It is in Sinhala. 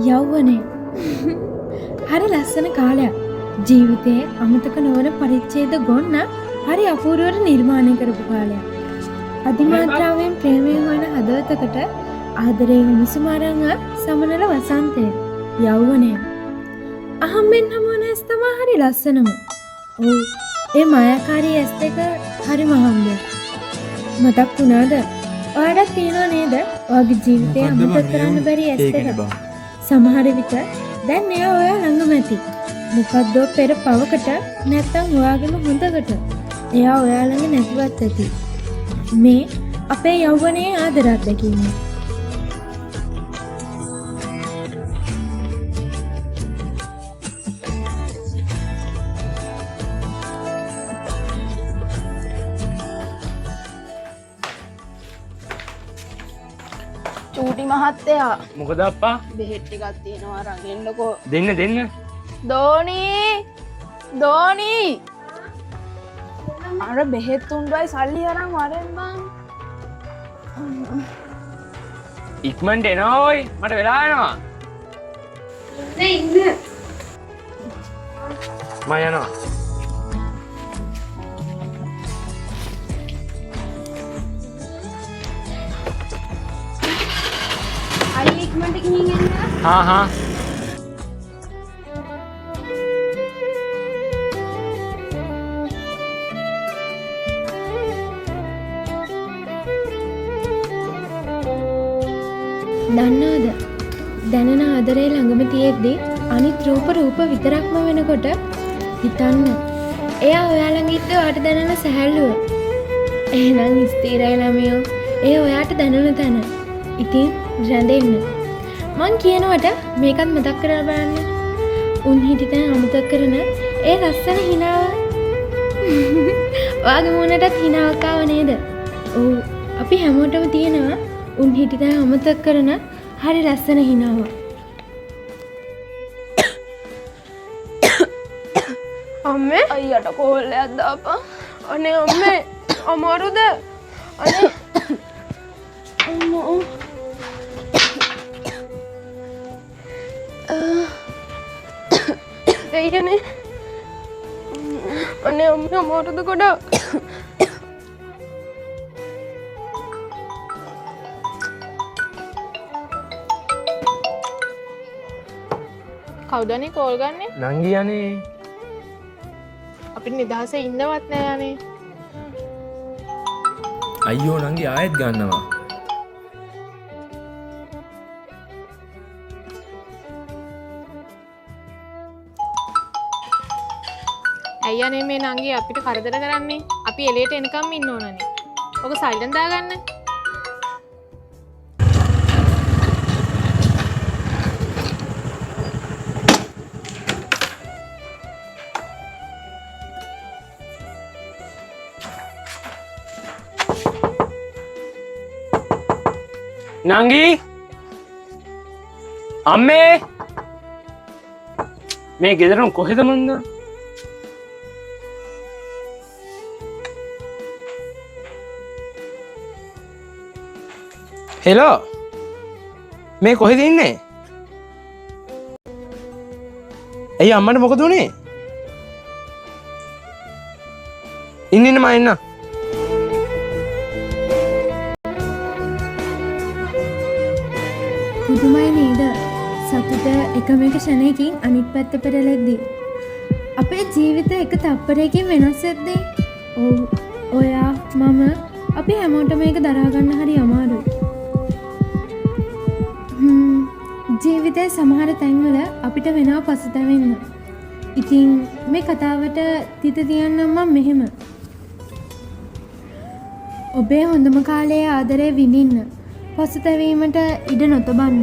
යෞවනය. හරි ලස්සන කාලයක්. ජීවිතයේ අමතක නොවන පරිච්ඡේද ගොන්න හරි අපූර්වවට නිර්මාණය කරපු කාලයක්. අධිමාත්‍රාවෙන් ප්‍රේමය හොයන හදවතකට ආදරේ උණුසුම අරන් සමනල වසන්තය. යෞවනය. අහම්බෙන් හමුවන ඇස් තමා හරි ලස්සනම. ඔව්. ඒ මායාකාරී ඇස් දෙක හරි මහම්බෙන්. මතක් වුණාද? ඔයාලට තියෙනව නේද? ඔයාගේ ජීවිතේ අමතක කරන්න බැරි ඇස් දෙක. සමහර විට දැන් එයා ඔයා ළඟම ඇති. මොකද්ද පෙර පවකට නැත්තම් ඔයාගේම හොඳකට. එයා ඔයා ළඟ නැතිවත් ඇති. මේ අපේ යෞවනයේ ආදර අත්දැකීම. චූටි මහත්තයා මොකද අප්පා? බෙහෙත් ටිකක් තියෙනවා අරන් එන්නකෝ. දෙන්න. දෝනි අර බෙහෙත් උණ්ඩුවයි සල්ලි අරන් වරෙන් බං. ඉක්මනට එනවා ඔයි. මට වෙලා යනවා. ඉන්න. මම යනවා. හරි ඉක්මනට ගිහින් එන්න. හා දන්නවද? දැනෙන ආදරේ ළඟම තියෙද්දි අනිත් රූප විතරක්ම වෙනකොට හිතන්න. එයා ඔයා ළඟ ඉද්දි ඔයාට දැනෙන සැහැල්ලුව. එහෙනම් ස්ථිරයි ළමයෝ. ඒ ඔයාට දැනෙන තැන. ඉතින් රැඳෙන්න. මං කියනවට මේකත් මතක් කරලා බලන්න. උන් හිටිතැන් අමතක කරන ඒ ලස්සන හිනාව. ඔයාගේ මූණටත් හිනාවක් ආව නේද? ඔව්. අපි හැමෝටම තියෙනවා උන් හිටිතැන් අමතක කරන හරි ලස්සන හිනාව. අම්මේ අයියට කෝල්ලයක් දාපන්. අනේ අම්මේ අමාරුද? අනේ අම්මෝ දෙයනේ. අනේ අම්මේ අමාරුද ගොඩක්? කවුදනේ කෝල් ගන්නේ? නංගි යන්නේ. අපිට නිදහසේ ඉන්නවත් නෑ යන්නේ. අයියෝ නංගි ආයෙත් ගන්නවා. ඇයි අනේ මේ නංගි අපිට කරදර කරන්නේ? අපි එලේට එනකම් ඉන්න ඕනනේ. ඔක සයිලන්ට් දාගන්න. නංගි අම්මේ මේ ගෙදරම කොහෙද මන්ද? හෙලෝ මේ කොහෙද ඉන්නේ? ඇයි අම්මට මොකද උනේ? ඉන්න මම එන්න. පුදුමයි නේද? සතුට එකම එක ෂණයකින් අනිත් පැත්ත පෙරලෙද්දී අපේ ජීවිත එක තප්පරයකින් වෙනස් වෙද්දී ඔව් ඔයා මම අපි හැමෝටම මේක දරා ගන්න හරි අමාරුයි. ජීවිතේ සමහර තැන්වල අපිට වෙනවා පසුතැවෙන්න. ඉතින් මේ කතාවට තිත තියන්නම් මම මෙහෙම. ඔබේ හොඳම කාලයේ ආදරේ විඳින්න. පසුතැවීමට ඉඩ නොතබන්න.